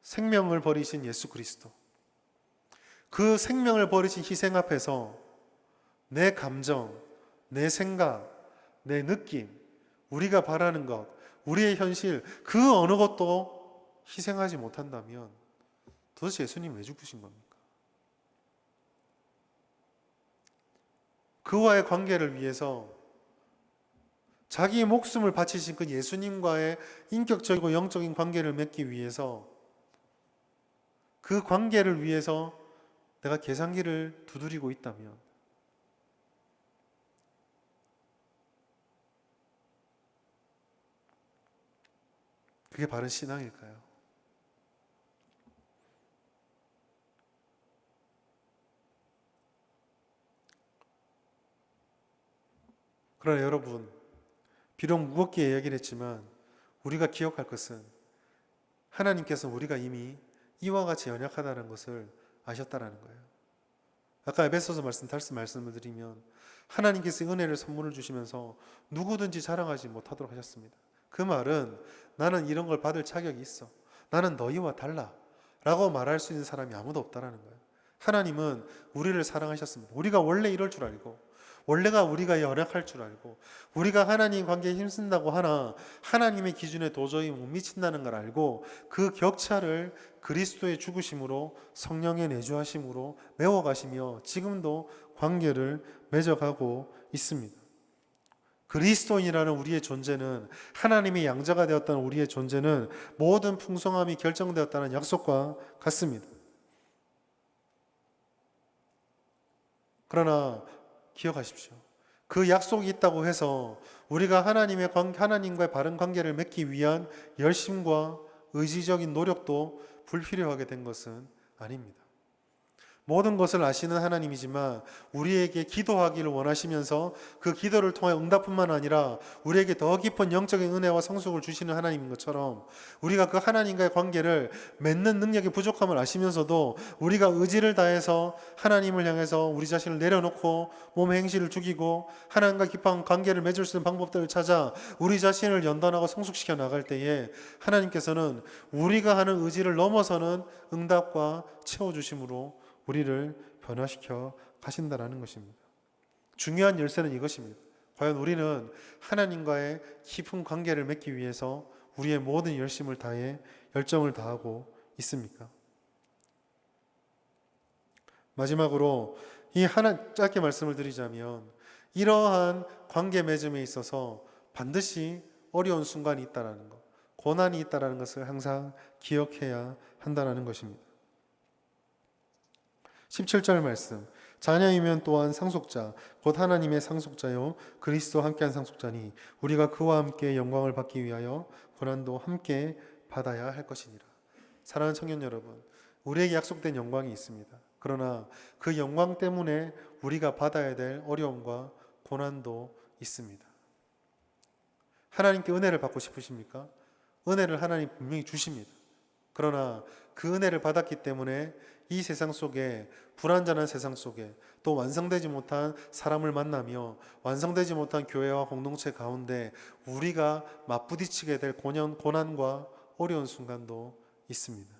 생명을 버리신 예수 그리스도, 그 생명을 버리신 희생 앞에서 내 감정, 내 생각, 내 느낌, 우리가 바라는 것, 우리의 현실, 그 어느 것도 희생하지 못한다면 도대체 예수님 왜 죽으신 겁니까? 그와의 관계를 위해서 자기의 목숨을 바치신 그 예수님과의 인격적이고 영적인 관계를 맺기 위해서, 그 관계를 위해서 내가 계산기를 두드리고 있다면 그게 바른 신앙일까요? 그러나 여러분, 비록 무겁게 이야기를 했지만 우리가 기억할 것은 하나님께서 우리가 이미 이와 같이 연약하다는 것을 아셨다라는 거예요. 아까 에베소서 다시 말씀을 드리면 하나님께서 은혜를 선물을 주시면서 누구든지 자랑하지 못하도록 하셨습니다. 그 말은 나는 이런 걸 받을 자격이 있어, 나는 너희와 달라 라고 말할 수 있는 사람이 아무도 없다라는 거예요. 하나님은 우리를 사랑하셨습니다. 우리가 원래 이럴 줄 알고, 원래가 우리가 연약할 줄 알고 우리가 하나님 관계에 힘쓴다고 하나 하나님의 기준에 도저히 못 미친다는 걸 알고 그 격차를 그리스도의 죽으심으로 성령의 내주하심으로 메워가시며 지금도 관계를 맺어가고 있습니다. 그리스도인이라는 우리의 존재는 하나님의 양자가 되었다는 우리의 존재는 모든 풍성함이 결정되었다는 약속과 같습니다. 그러나 기억하십시오. 그 약속이 있다고 해서 우리가 하나님과의 바른 관계를 맺기 위한 열심과 의지적인 노력도 불필요하게 된 것은 아닙니다. 모든 것을 아시는 하나님이지만 우리에게 기도하기를 원하시면서 그 기도를 통해 응답뿐만 아니라 우리에게 더 깊은 영적인 은혜와 성숙을 주시는 하나님인 것처럼 우리가 그 하나님과의 관계를 맺는 능력이 부족함을 아시면서도 우리가 의지를 다해서 하나님을 향해서 우리 자신을 내려놓고 몸의 행실을 죽이고 하나님과 깊은 관계를 맺을 수 있는 방법들을 찾아 우리 자신을 연단하고 성숙시켜 나갈 때에 하나님께서는 우리가 하는 의지를 넘어서는 응답과 채워주심으로 우리를 변화시켜 가신다라는 것입니다. 중요한 열쇠는 이것입니다. 과연 우리는 하나님과의 깊은 관계를 맺기 위해서 우리의 모든 열심을 다해 열정을 다하고 있습니까? 마지막으로 짧게 말씀을 드리자면 이러한 관계 맺음에 있어서 반드시 어려운 순간이 있다라는 것, 고난이 있다라는 것을 항상 기억해야 한다라는 것입니다. 17절 말씀, 자녀이면 또한 상속자 곧 하나님의 상속자요 그리스도와 함께한 상속자니 우리가 그와 함께 영광을 받기 위하여 고난도 함께 받아야 할 것이니라. 사랑하는 청년 여러분, 우리에게 약속된 영광이 있습니다. 그러나 그 영광 때문에 우리가 받아야 될 어려움과 고난도 있습니다. 하나님께 은혜를 받고 싶으십니까? 은혜를 하나님 분명히 주십니다. 그러나 그 은혜를 받았기 때문에 이 세상 속에 불완전한 세상 속에 또 완성되지 못한 사람을 만나며 완성되지 못한 교회와 공동체 가운데 우리가 맞부딪히게 될 고난과 어려운 순간도 있습니다.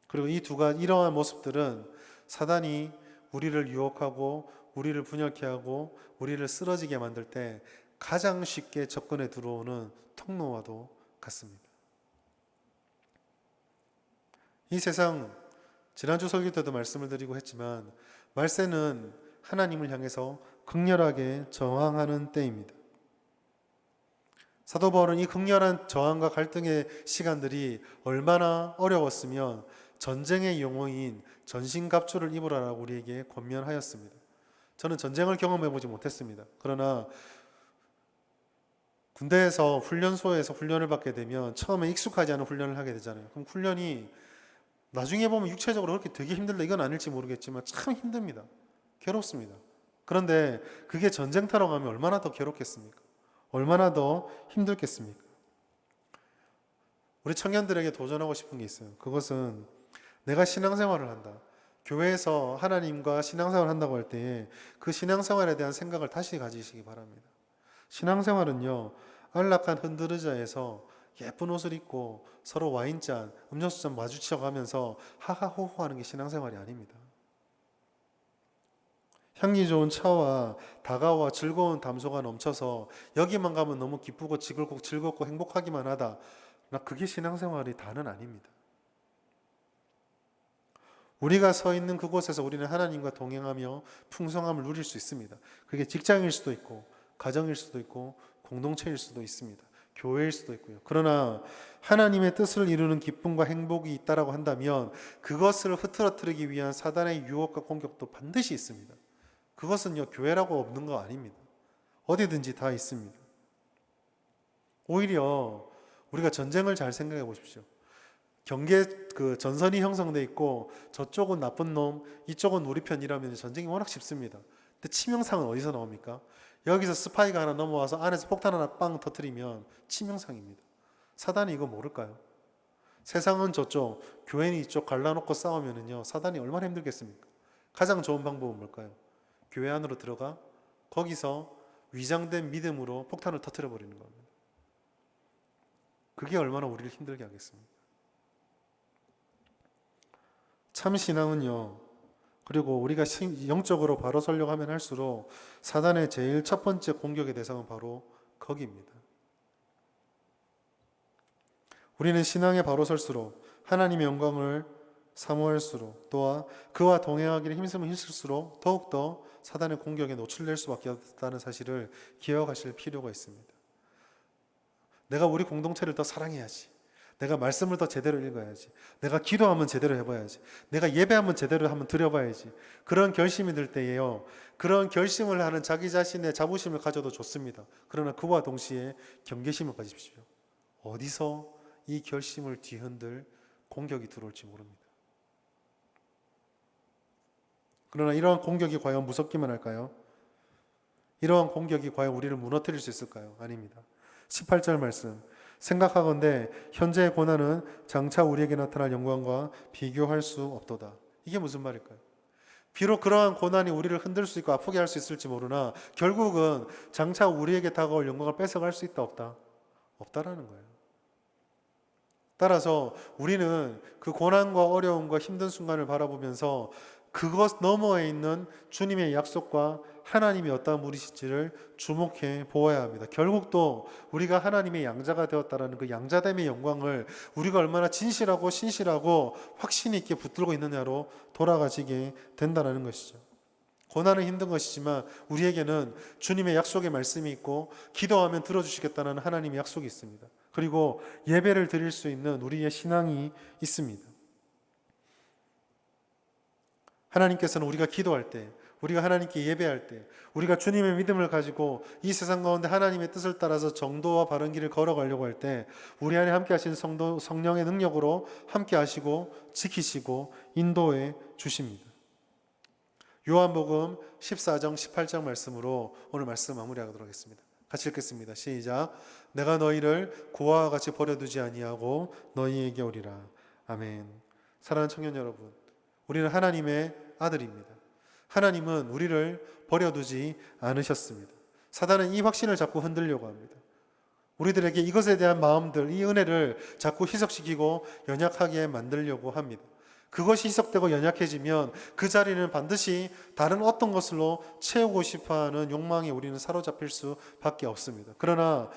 그리고 이러한 모습들은 사단이 우리를 유혹하고 우리를 분열케 하고 우리를 쓰러지게 만들 때 가장 쉽게 접근해 들어오는 통로와도 같습니다. 이 세상, 지난주 설교 때도 말씀을 드리고 했지만 말세는 하나님을 향해서 극렬하게 저항하는 때입니다. 사도 바울은 이 극렬한 저항과 갈등의 시간들이 얼마나 어려웠으면 전쟁의 용어인 전신갑주를 입으라라고 우리에게 권면하였습니다. 저는 전쟁을 경험해보지 못했습니다. 그러나 군대에서 훈련소에서 훈련을 받게 되면 처음에 익숙하지 않은 훈련을 하게 되잖아요. 그럼 훈련이 나중에 보면 육체적으로 그렇게 되게 힘들다 이건 아닐지 모르겠지만 참 힘듭니다. 괴롭습니다. 그런데 그게 전쟁터로 가면 얼마나 더 괴롭겠습니까? 얼마나 더 힘들겠습니까? 우리 청년들에게 도전하고 싶은 게 있어요. 그것은 내가 신앙생활을 한다. 교회에서 하나님과 신앙생활을 한다고 할 때 그 신앙생활에 대한 생각을 다시 가지시기 바랍니다. 신앙생활은요, 안락한 흔들의자에서 예쁜 옷을 입고 서로 와인잔, 음료수잔 마주쳐가면서 하하호호 하는 게 신앙생활이 아닙니다. 향기 좋은 차와 다가와 즐거운 담소가 넘쳐서 여기만 가면 너무 기쁘고 즐겁고 행복하기만 하다. 그게 신앙생활이 다는 아닙니다. 우리가 서 있는 그곳에서 우리는 하나님과 동행하며 풍성함을 누릴 수 있습니다. 그게 직장일 수도 있고 가정일 수도 있고 공동체일 수도 있습니다. 교회일 수도 있고요. 그러나 하나님의 뜻을 이루는 기쁨과 행복이 있다라고 한다면 그것을 흐트러뜨리기 위한 사단의 유혹과 공격도 반드시 있습니다. 그것은요, 교회라고 없는 거 아닙니다. 어디든지 다 있습니다. 오히려 우리가 전쟁을 잘 생각해 보십시오. 전선이 형성돼 있고 저쪽은 나쁜 놈, 이쪽은 우리 편이라면 전쟁이 워낙 쉽습니다. 근데 치명상은 어디서 나옵니까? 여기서 스파이가 하나 넘어와서 안에서 폭탄 하나 빵 터뜨리면 치명상입니다. 사단이 이거 모를까요? 세상은 저쪽, 교회는 이쪽 갈라놓고 싸우면은요, 사단이 얼마나 힘들겠습니까? 가장 좋은 방법은 뭘까요? 교회 안으로 들어가 거기서 위장된 믿음으로 폭탄을 터뜨려 버리는 겁니다. 그게 얼마나 우리를 힘들게 하겠습니까? 참 신앙은요, 그리고 우리가 영적으로 바로 서려고 하면 할수록 사단의 제일 첫 번째 공격의 대상은 바로 거기입니다. 우리는 신앙에 바로 설수록 하나님의 영광을 사모할수록 또한 그와 동행하기를 힘쓰면 힘쓸수록 더욱더 사단의 공격에 노출될 수밖에 없다는 사실을 기억하실 필요가 있습니다. 내가 우리 공동체를 더 사랑해야지. 내가 말씀을 더 제대로 읽어야지. 내가 기도하면 제대로 해봐야지. 내가 예배하면 제대로 한번 드려봐야지. 그런 결심이 들 때에요. 그런 결심을 하는 자기 자신의 자부심을 가져도 좋습니다. 그러나 그와 동시에 경계심을 가지십시오. 어디서 이 결심을 뒤흔들 공격이 들어올지 모릅니다. 그러나 이러한 공격이 과연 무섭기만 할까요? 이러한 공격이 과연 우리를 무너뜨릴 수 있을까요? 아닙니다. 18절 말씀, 생각하건대 현재의 고난은 장차 우리에게 나타날 영광과 비교할 수 없도다. 이게 무슨 말일까요? 비록 그러한 고난이 우리를 흔들 수 있고 아프게 할 수 있을지 모르나 결국은 장차 우리에게 다가올 영광을 뺏어갈 수 있다 없다? 없다라는 거예요. 따라서 우리는 그 고난과 어려움과 힘든 순간을 바라보면서 그것 너머에 있는 주님의 약속과 하나님이 어떠한 분이실지를 주목해 보아야 합니다. 결국 또 우리가 하나님의 양자가 되었다라는 그 양자됨의 영광을 우리가 얼마나 진실하고 신실하고 확신 있게 붙들고 있느냐로 돌아가지게 된다는 것이죠. 고난은 힘든 것이지만 우리에게는 주님의 약속의 말씀이 있고 기도하면 들어주시겠다는 하나님의 약속이 있습니다. 그리고 예배를 드릴 수 있는 우리의 신앙이 있습니다. 하나님께서는 우리가 기도할 때, 우리가 하나님께 예배할 때, 우리가 주님의 믿음을 가지고 이 세상 가운데 하나님의 뜻을 따라서 정도와 바른 길을 걸어가려고 할 때 우리 안에 함께 하신 성령의 능력으로 함께 하시고 지키시고 인도해 주십니다. 요한복음 14장 18장 말씀으로 오늘 말씀 마무리하도록 하겠습니다. 같이 읽겠습니다. 시작. 내가 너희를 고아와 같이 버려두지 아니하고 너희에게 오리라. 아멘. 사랑하는 청년 여러분, 우리는 하나님의 아들입니다. 하나님은 우리를 버려두지 않으셨습니다. 사단은 이 확신을 자꾸 흔들려고 합니다. 우리들에게 이것에 대한 마음들, 이 은혜를 자꾸 희석시키고 연약하게 만들려고 합니다. 그것이 희석되고 연약해지면 그 자리는 반드시 다른 어떤 것으로 채우고 싶어하는 욕망에 우리는 사로잡힐 수밖에 없습니다. 그러나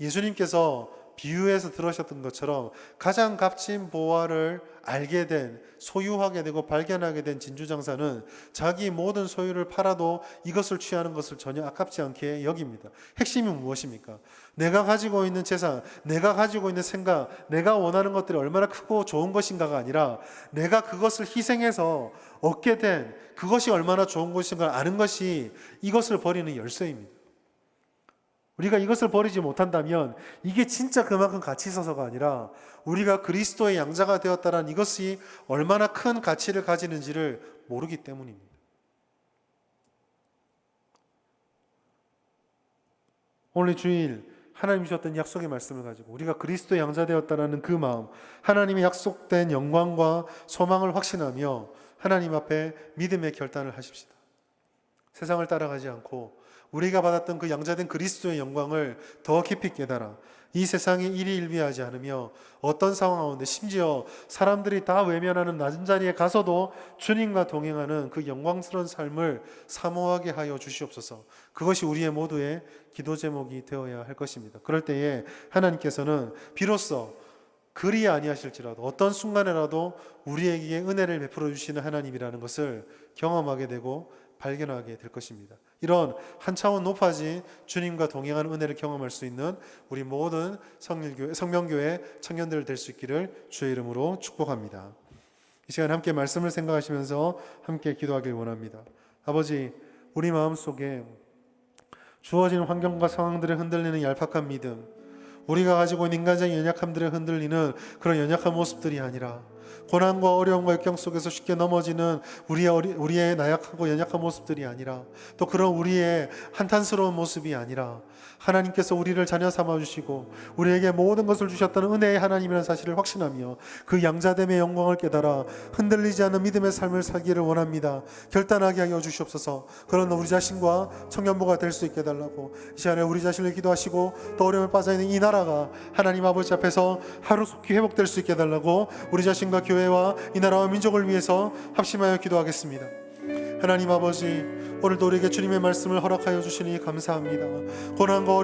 예수님께서 비유에서 들으셨던 것처럼 가장 값진 보화를 알게 된, 소유하게 되고 발견하게 된 진주장사는 자기 모든 소유를 팔아도 이것을 취하는 것을 전혀 아깝지 않게 여깁니다. 핵심이 무엇입니까? 내가 가지고 있는 재산, 내가 가지고 있는 생각, 내가 원하는 것들이 얼마나 크고 좋은 것인가가 아니라 내가 그것을 희생해서 얻게 된 그것이 얼마나 좋은 것인가 아는 것이 이것을 버리는 열쇠입니다. 우리가 이것을 버리지 못한다면 이게 진짜 그만큼 가치 있어서가 아니라 우리가 그리스도의 양자가 되었다는 이것이 얼마나 큰 가치를 가지는지를 모르기 때문입니다. 오늘 주일 하나님 주셨던 약속의 말씀을 가지고 우리가 그리스도의 양자 되었다는 그 마음, 하나님의 약속된 영광과 소망을 확신하며 하나님 앞에 믿음의 결단을 하십시다. 세상을 따라가지 않고 우리가 받았던 그 양자된 그리스도의 영광을 더 깊이 깨달아 이 세상에 일희일비하지 않으며 어떤 상황 가운데 심지어 사람들이 다 외면하는 낮은 자리에 가서도 주님과 동행하는 그 영광스러운 삶을 사모하게 하여 주시옵소서. 그것이 우리의 모두의 기도 제목이 되어야 할 것입니다. 그럴 때에 하나님께서는 비로소 그리 아니하실지라도 어떤 순간에라도 우리에게 은혜를 베풀어 주시는 하나님이라는 것을 경험하게 되고 발견하게 될 것입니다. 이런 한 차원 높아진 주님과 동행하는 은혜를 경험할 수 있는 우리 모든 성명교회 청년들 될 수 있기를 주의 이름으로 축복합니다. 이 시간 함께 말씀을 생각하시면서 함께 기도하길 원합니다. 아버지, 우리 마음속에 주어진 환경과 상황들에 흔들리는 얄팍한 믿음, 우리가 가지고 있는 인간적인 연약함들에 흔들리는 그런 연약한 모습들이 아니라 고난과 어려움과 역경 속에서 쉽게 넘어지는 우리의 나약하고 연약한 모습들이 아니라 또 그런 우리의 한탄스러운 모습이 아니라 하나님께서 우리를 자녀 삼아주시고 우리에게 모든 것을 주셨다는 은혜의 하나님이라는 사실을 확신하며 그 양자됨의 영광을 깨달아 흔들리지 않는 믿음의 삶을 살기를 원합니다. 결단하게 하여 주시옵소서. 그런 우리 자신과 청년부가 될 수 있게 해달라고 이 시간에 우리 자신을 기도하시고 또 어려움에 빠져있는 이 나라가 하나님 아버지 앞에서 하루속히 회복될 수 있게 해달라고 우리 자신과 교회와 이 나라와 민족을 위해서 합심하여 기도하겠습니다. 하나님 아버지, 오늘도 우리에게 주님의 말씀을 허락하여 주시니 감사합니다. 고난과 어려움